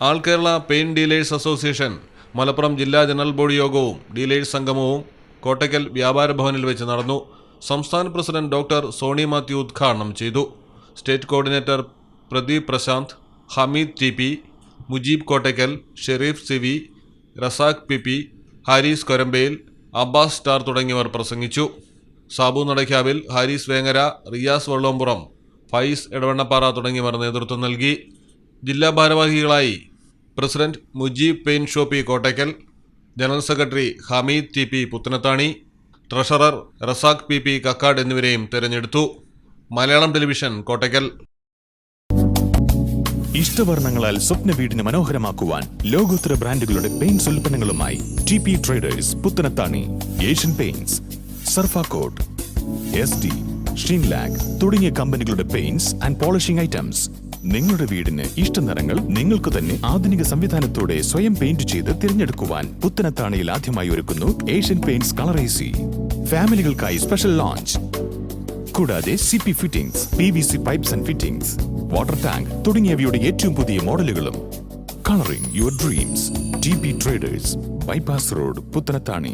ആൾ Kerala paint dealers association Malappuram ജില്ലാ general body യോഗവും dealers സംഗമവും കോട്ടയ്ക്കൽ വ്യാപാര ഭവനിൽ വെച്ച് നടന്നു. സംസ്ഥാന പ്രസിഡന്റ് ഡോക്ടർ സോണി മാത്യു ഉദ്ഘാടനം ചെയ്തു. State coordinator Pradeep Prasanth, Hameed T P, Mujeeb Kottakkal, Shareef C V, Razak P, Haris Korambayil, Abbas Star തുടങ്ങിയവർ പ്രസംഗിച്ചു. സാബു നടക്കാവിൽ, ഹാരിസ് വേങ്ങര, റിയാസ് വള്ളോമ്പുറം, ഫൈസ് എടവണ്ണപ്പാറ തുടങ്ങിയവർ നേതൃത്വം നൽകി. ജില്ലാ ഭാരവാഹികളായി president Mujeeb paint shoppe Kottakkal, general secretary Hameed TP Puthanathani, treasurer Razak P Kakkad എന്നിവരെയും തെരഞ്ഞെടുത്തു. മലയാളം ടെലിവിഷൻ കോട്ടയ്ക്കൽ. ഇഷ്ടവർണ്ണങ്ങളാൽ സ്വപ്ന വീടിന് മനോഹരമാക്കുവാൻ ലോകോത്തര ബ്രാൻഡുകളുടെ പെയിന്റ്സ് ഉൽപ്പന്നങ്ങളുമായി TP traders Puthanathani, Asian paints, Surfacoat, SD, Sheenlac തുടങ്ങിയ കമ്പനികളുടെ പെയിന്റ്സ് ആൻഡ് പോളിഷിംഗ് ഐറ്റംസ്. നിങ്ങളുടെ വീടിന് ഇഷ്ട നിറങ്ങൾ നിങ്ങൾക്ക് തന്നെ ആധുനിക സംവിധാനത്തോടെ സ്വയം പെയിന്റ് ചെയ്ത് തിരഞ്ഞെടുക്കുവാൻ പുത്തനത്താണിയിൽ ആദ്യമായി ഒരുക്കുന്നു ഏഷ്യൻ പെയിന്റ്സ് കളറേസി. ഫാമിലികൾക്കായി special launch. കൂടാതെ CP fittings, PVC pipes and fittings, water tank തുടങ്ങിയവയുടെ ഏറ്റവും പുതിയ മോഡലുകളും. Colouring your dreams. TP traders, bypass road, Puthanathani.